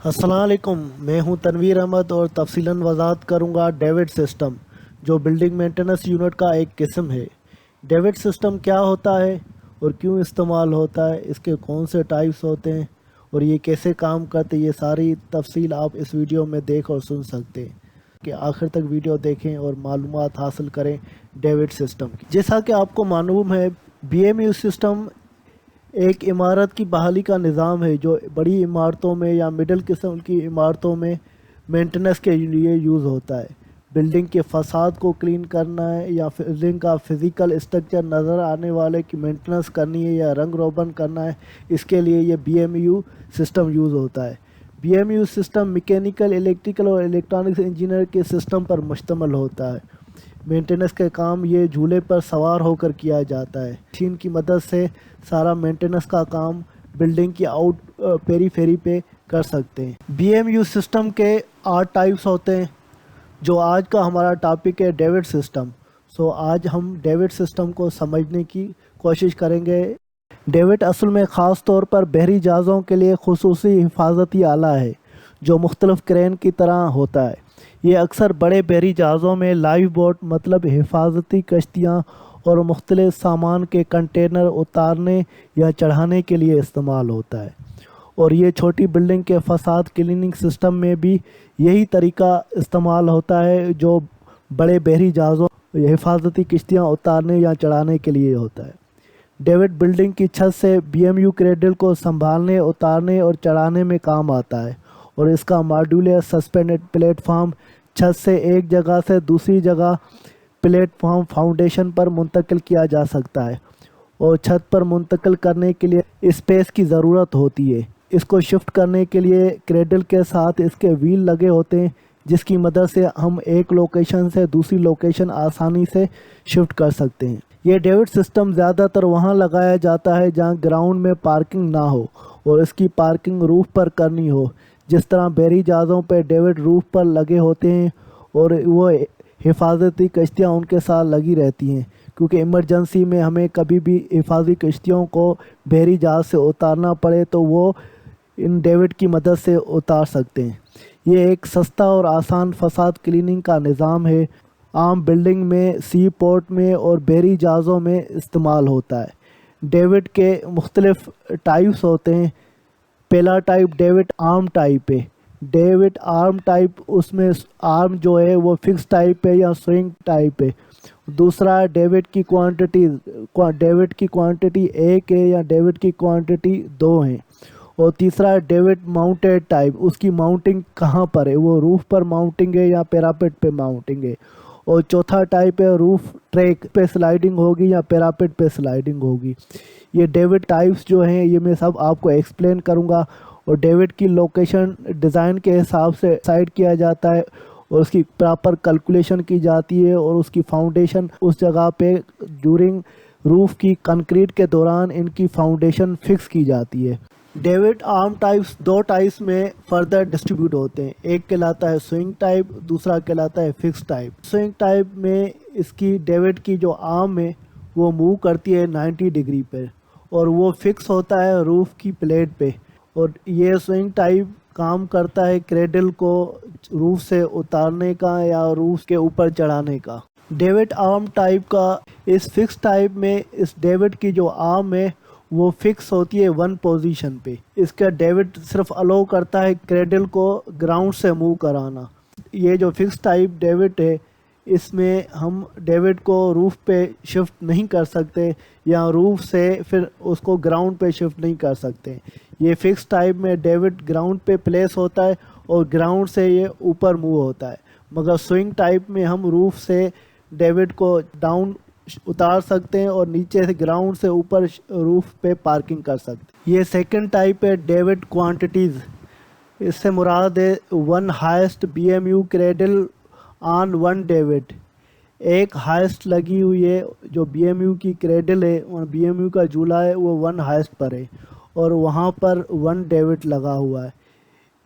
अस्सलाम वालेकुम, मैं हूं तनवीर अहमद और तफसीलन वजाहत करूंगा डेविड सिस्टम, जो बिल्डिंग मेंटेनेंस यूनिट का एक किस्म है। डेविड सिस्टम क्या होता है और क्यों इस्तेमाल होता है, इसके कौन से टाइप्स होते हैं और ये कैसे काम करते हैं, ये सारी तफसील आप इस वीडियो में देख और सुन सकते हैं। कि आखिर तक वीडियो देखें और मालूमात हासिल करें डेविड सिस्टम की। जैसा कि आपको मालूम है, BMU सिस्टम एक इमारत की बहाली का निज़ाम है जो बड़ी इमारतों में या मिडिल किस्म की इमारतों में मेंटेनेंस के लिए यूज़ होता है। बिल्डिंग के फसाद को क्लीन करना है या बिल्डिंग का फिज़िकल स्ट्रक्चर नज़र आने वाले की मेंटेनेंस करनी है या रंग रोगन करना है, इसके लिए ये BMU सिस्टम यूज़ होता है। BMU सिस्टम मैकेनिकल, इलेक्ट्रिकल और इलेक्ट्रॉनिक्स इंजीनियर के सिस्टम पर मुश्तमिल होता है। मेंटेनेंस के काम ये झूले पर सवार होकर किया जाता है। मशीन की मदद से सारा मेंटेनेंस का काम बिल्डिंग की आउट पेरीफेरी पे कर सकते हैं। BMU सिस्टम के 8 टाइप्स होते हैं। जो आज का हमारा टॉपिक है डेविड सिस्टम। आज हम डेविड सिस्टम को समझने की कोशिश करेंगे। डेविड असल में ख़ास तौर पर बहरी जहाज़ों के लिए खुसूसी हिफाजती आला है जो मुख्तलिफ क्रेन की तरह होता है। ये अक्सर बड़े बहरी जहाज़ों में लाइफ बोट मतलब हिफाजती कश्तियाँ और मुख्तलिफ सामान के कंटेनर उतारने या चढ़ाने के लिए इस्तेमाल होता है। और ये छोटी बिल्डिंग के फसाद क्लीनिंग सिस्टम में भी यही तरीका इस्तेमाल होता है जो बड़े बहरी जहाज़ों हिफाजती कश्तियाँ उतारने या चढ़ाने के लिए होता है। डेविड बिल्डिंग की छत से BMU क्रेडल को संभालने, उतारने और चढ़ाने में काम आता है और इसका मॉड्यूलर सस्पेंडेड प्लेटफॉर्म छत से एक जगह से दूसरी जगह प्लेटफॉर्म फाउंडेशन पर मुंतकिल किया जा सकता है और छत पर मुंतकिल करने के लिए स्पेस की ज़रूरत होती है। इसको शिफ्ट करने के लिए क्रेडल के साथ इसके व्हील लगे होते हैं जिसकी मदद से हम एक लोकेशन से दूसरी लोकेशन आसानी से शिफ्ट कर सकते हैं। ये डेविड सिस्टम ज़्यादातर वहाँ लगाया जाता है जहाँ ग्राउंड में पार्किंग ना हो और इसकी पार्किंग रूफ पर करनी हो। जिस तरह बहरी जहाज़ों पर डेविड रूफ पर लगे होते हैं और वो हिफाजती कश्तियाँ उनके साथ लगी रहती हैं क्योंकि इमरजेंसी में हमें कभी भी हिफाजती कश्तियों को बहरी जहाज़ से उतारना पड़े तो वो इन डेविड की मदद से उतार सकते हैं। ये एक सस्ता और आसान फसाद क्लीनिंग का निज़ाम है। आम बिल्डिंग में, सी पोर्ट में और बहरी जहाज़ों में इस्तेमाल होता है। डेविड के मुख्तलिफ टाइप्स होते हैं। पहला टाइप डेविड आर्म टाइप है। डेविड आर्म टाइप, उसमें आर्म जो है वो फिक्स टाइप है या स्विंग टाइप है। दूसरा डेविड की क्वांटिटी 1 है या डेविड की क्वांटिटी 2 है। और तीसरा डेविड माउंटेड टाइप, उसकी माउंटिंग कहाँ पर है, वो रूफ पर माउंटिंग है या पैरापेट पे माउंटिंग है। और चौथा टाइप है रूफ ट्रैक पे स्लाइडिंग होगी या पैरापेट पे स्लाइडिंग होगी। ये डेविड टाइप्स जो हैं ये मैं सब आपको एक्सप्लेन करूँगा। और डेविड की लोकेशन डिज़ाइन के हिसाब से डिसाइड किया जाता है और उसकी प्रॉपर कैलकुलेशन की जाती है और उसकी फाउंडेशन उस जगह पे ड्यूरिंग रूफ की कंक्रीट के दौरान इनकी फाउंडेशन फिक्स की जाती है। डेविड आर्म टाइप्स 2 टाइप्स में फर्दर डिस्ट्रीब्यूट होते हैं। एक कहलाता है स्विंग टाइप, दूसरा कहलाता है फिक्स टाइप। स्विंग टाइप में इसकी डेविड की जो आर्म है वो मूव करती है 90 डिग्री पर और वो फिक्स होता है रूफ की प्लेट पे। और ये स्विंग टाइप काम करता है क्रेडल को रूफ से उतारने का या रूफ के ऊपर चढ़ाने का। डेविड आर्म टाइप का इस फिक्स टाइप में इस डेविड की जो आर्म है वो फिक्स होती है 1 पोजीशन पे। इसका डेविड सिर्फ अलो करता है क्रेडल को ग्राउंड से मूव कराना। ये जो फिक्स टाइप डेविड है इसमें हम डेविड को रूफ पे शिफ्ट नहीं कर सकते या रूफ से फिर उसको ग्राउंड पे शिफ्ट नहीं कर सकते। ये फिक्स टाइप में डेविड ग्राउंड पे प्लेस होता है और ग्राउंड से ये ऊपर मूव होता है। मगर स्विंग टाइप में हम रूफ से डेविड को डाउन उतार सकते हैं और नीचे से ग्राउंड से ऊपर रूफ पे पार्किंग कर सकते हैं। ये सेकंड टाइप है डेविड क्वांटिटीज़। इससे मुराद है 1 highest BMU cradle on 1 David. एक हाईएस्ट लगी हुई है जो BMU की क्रेडल है और BMU का झूला है वो 1 हाईएस्ट पर है और वहाँ पर 1 डेविड लगा हुआ है।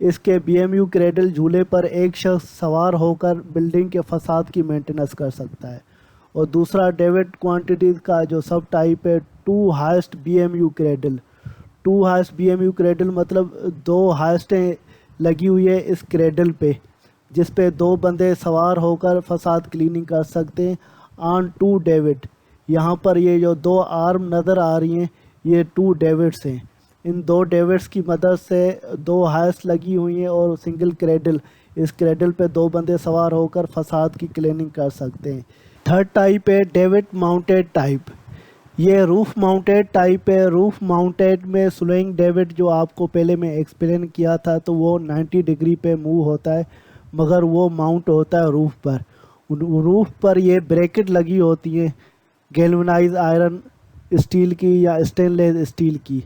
इसके BMU क्रेडल झूले पर एक शख्स सवार होकर बिल्डिंग के फसाद की मेंटेनेंस कर सकता है। और दूसरा डेविड क्वांटिटीज़ का जो सब टाइप है 2 highest BMU cradle. 2 highest BMU cradle मतलब 2 हाईएस्ट लगी हुई है इस क्रेडल पे, जिस पे 2 बंदे सवार होकर फसाद क्लीनिंग कर सकते हैं। ऑन 2 डेविड, यहाँ पर ये जो 2 आर्म नज़र आ रही हैं ये 2 डेविड्स हैं। इन 2 डेविड्स की मदद से 2 हैस लगी हुई हैं और सिंगल क्रेडल, इस क्रेडल पे 2 बंदे सवार होकर फसाद की क्लीनिंग कर सकते हैं। थर्ड टाइप है डेविड माउंटेड टाइप। ये रूफ माउंटेड टाइप है। रूफ माउंटेड में स्लोइंग डेविड जो आपको पहले मैं एक्सप्लेन किया था, तो वो 90 डिग्री पे मूव होता है, मगर वो माउंट होता है रूफ पर। रूफ पर ये ब्रैकेट लगी होती है गैल्वेनाइज आयरन स्टील की या स्टेनलेस स्टील की।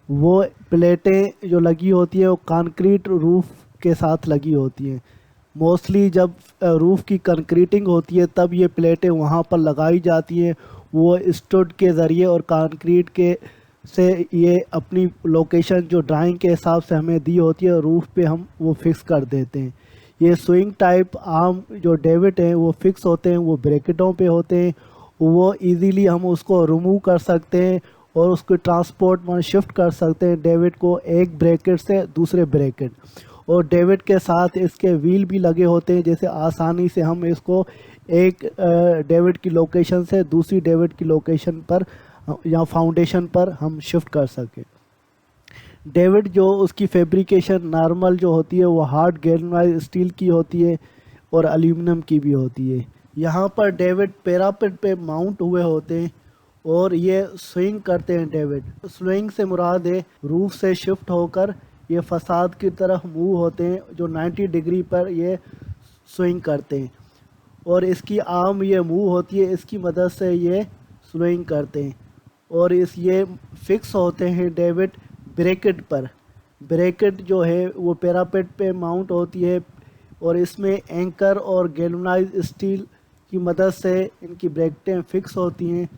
वो प्लेटें जो लगी होती है वो कंक्रीट रूफ के साथ लगी होती हैं। मोस्टली जब रूफ़ की कंक्रीटिंग होती है तब ये प्लेटें वहाँ पर लगाई जाती हैं। वो स्टड के ज़रिए और कंक्रीट के से ये अपनी लोकेशन जो ड्राइंग के हिसाब से हमें दी होती है रूफ़ पे हम वो फिक्स कर देते हैं। ये स्विंग टाइप आर्म जो डेविड हैं वो फिक्स होते हैं, वो ब्रैकेटों पे होते हैं। वो इजीली हम उसको रिमूव कर सकते हैं और उसको ट्रांसपोर्ट में शिफ्ट कर सकते हैं डेविड को एक ब्रैकेट से दूसरे ब्रैकेट। और डेविड के साथ इसके व्हील भी लगे होते हैं, जैसे आसानी से हम इसको एक डेविड की लोकेशन से दूसरी डेविड की लोकेशन पर या फाउंडेशन पर हम शिफ्ट कर सकें। डेविड जो उसकी फैब्रिकेशन नॉर्मल जो होती है वो हार्ड गैल्वेनाइज्ड स्टील की होती है और एल्यूमिनियम की भी होती है। यहाँ पर डेविड पैरापेट पे माउंट हुए होते हैं और ये स्विंग करते हैं। डेविड स्विंग से मुराद है रूफ से शिफ्ट होकर ये फसाद की तरफ मूव होते हैं, जो 90 डिग्री पर ये स्विंग करते हैं और इसकी आर्म ये मूव होती है, इसकी मदद से ये स्विंग करते हैं। और ये फिक्स होते हैं डेविड ब्रैकेट पर। ब्रैकेट जो है वो पैरापेट पे माउंट होती है और इसमें एंकर और गैल्वेनाइज्ड स्टील की मदद से इनकी ब्रैकेटें फिक्स होती हैं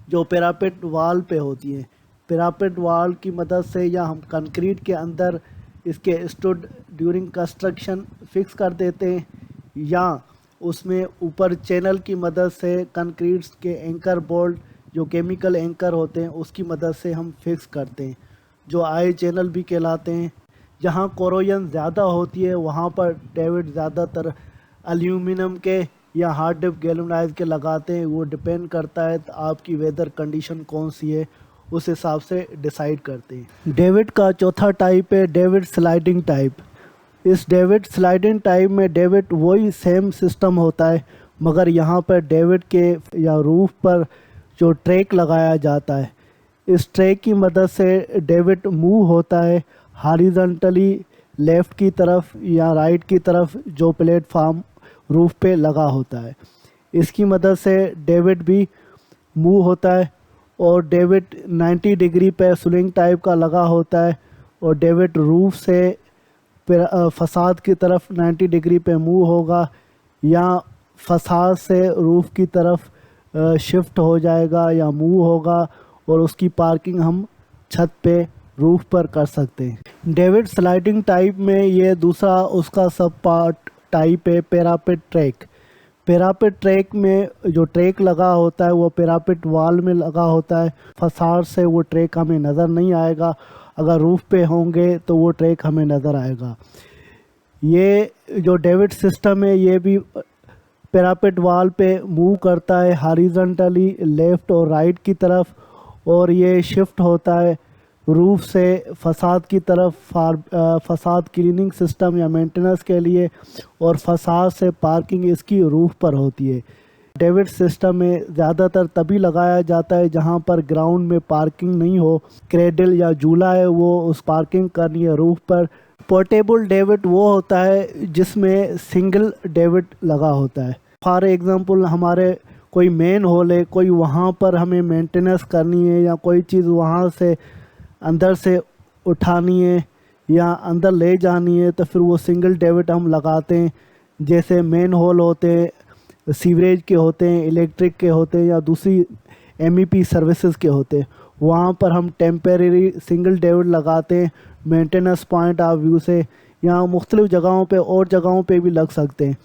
जो पैरापेट वाल पे होती हैं। पैरापेट वाल की मदद से या हम कंक्रीट के अंदर इसके स्टड ड्यूरिंग कंस्ट्रक्शन फिक्स कर देते हैं, या उसमें ऊपर चैनल की मदद से कंक्रीट के एंकर बोल्ट जो केमिकल एंकर होते हैं उसकी मदद से हम फिक्स करते हैं, जो आई चैनल भी कहलाते हैं। जहाँ कोरोजन ज़्यादा होती है वहाँ पर डेविड ज़्यादातर एल्यूमिनियम के या हार्ड डिप गैल्वेनाइज के लगाते हैं। वो डिपेंड करता है तो आपकी वेदर कंडीशन कौन सी है, उस हिसाब से डिसाइड करते हैं। डेविड का चौथा टाइप है डेविड स्लाइडिंग टाइप। इस डेविड स्लाइडिंग टाइप में डेविड वही सेम सिस्टम होता है, मगर यहाँ पर डेविड के या रूफ पर जो ट्रैक लगाया जाता है, इस ट्रैक की मदद से डेविड मूव होता है हॉरिजॉन्टली लेफ़्ट की तरफ या राइट की तरफ जो प्लेटफार्म रूफ पे लगा होता है। इसकी मदद से डेविड भी मूव होता है और डेविड 90 डिग्री पे स्विंग टाइप का लगा होता है और डेविड रूफ से फसाद की तरफ 90 डिग्री पे मूव होगा या फसाद से रूफ की तरफ शिफ्ट हो जाएगा या मूव होगा और उसकी पार्किंग हम छत पे रूफ पर कर सकते हैं। डेविड स्लाइडिंग टाइप में ये दूसरा उसका सब पार्ट टाइप है पैरापेट ट्रैक। पैरापेट ट्रैक में जो ट्रैक लगा होता है वो पैरापेट वाल में लगा होता है। फसाद से वो ट्रैक हमें नज़र नहीं आएगा, अगर रूफ पे होंगे तो वो ट्रैक हमें नज़र आएगा। ये जो डेविड सिस्टम है ये भी पैरापेट वाल पे मूव करता है हॉरिजॉन्टली लेफ़्ट और राइट की तरफ, और ये शिफ्ट होता है रूफ से फसाद की तरफ फसाद क्लीनिंग सिस्टम या मेंटेनेंस के लिए, और फसाद से पार्किंग इसकी रूफ पर होती है। डेविड सिस्टम में ज़्यादातर तभी लगाया जाता है जहां पर ग्राउंड में पार्किंग नहीं हो, क्रेडल या झूला है वो उस पार्किंग करनी है रूफ पर। पोर्टेबल डेविड वो होता है जिसमें सिंगल डेविड लगा होता है। फॉर एग्ज़ाम्पल हमारे कोई मेन हॉल है, कोई वहाँ पर हमें मेंटेनेंस करनी है या कोई चीज़ वहाँ से अंदर से उठानी है या अंदर ले जानी है, तो फिर वो सिंगल डेविड हम लगाते हैं। जैसे मेन हॉल होते हैं, सीवरेज के होते हैं, इलेक्ट्रिक के होते हैं या दूसरी MEP सर्विसेज के होते हैं, वहाँ पर हम टेम्परेरी सिंगल डेविड लगाते हैं मेंटेनेंस पॉइंट ऑफ व्यू से, या मुख्तलिफ़ जगहों पे और जगहों पे भी लग सकते हैं।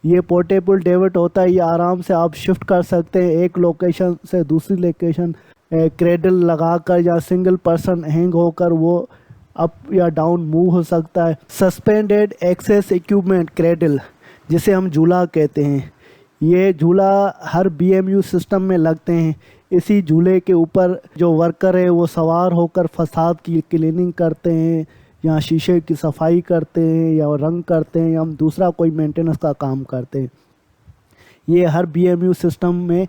ये पोर्टेबल डेविड होता है, ये आराम से आप शिफ्ट कर सकते हैं एक लोकेशन से दूसरी लोकेशन, क्रेडल लगाकर या सिंगल पर्सन हैंग होकर वो अप या डाउन मूव हो सकता है। सस्पेंडेड एक्सेस इक्विपमेंट क्रेडल, जिसे हम झूला कहते हैं, ये झूला हर बीएमयू सिस्टम में लगते हैं। इसी झूले के ऊपर जो वर्कर है वो सवार होकर फसाद की क्लीनिंग करते हैं, या शीशे की सफाई करते हैं, या रंग करते हैं, या हम दूसरा कोई मेंटेनेंस का काम करते हैं। ये हर बीएमयू सिस्टम में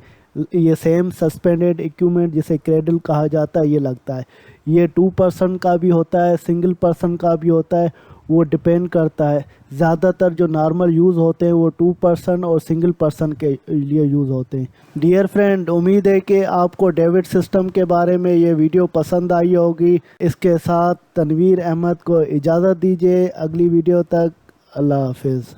ये सेम सस्पेंडेड इक्विपमेंट, जिसे क्रेडल कहा जाता है, ये लगता है। ये 2 पर्सन का भी होता है, सिंगल पर्सन का भी होता है, वो डिपेंड करता है। ज़्यादातर जो नॉर्मल यूज़ होते हैं वो 2 पर्सन और सिंगल पर्सन के लिए यूज़ होते हैं। डियर फ्रेंड, उम्मीद है कि आपको डेविड सिस्टम के बारे में ये वीडियो पसंद आई होगी। इसके साथ तनवीर अहमद को इजाज़त दीजिए। अगली वीडियो तक अल्लाह हाफिज़।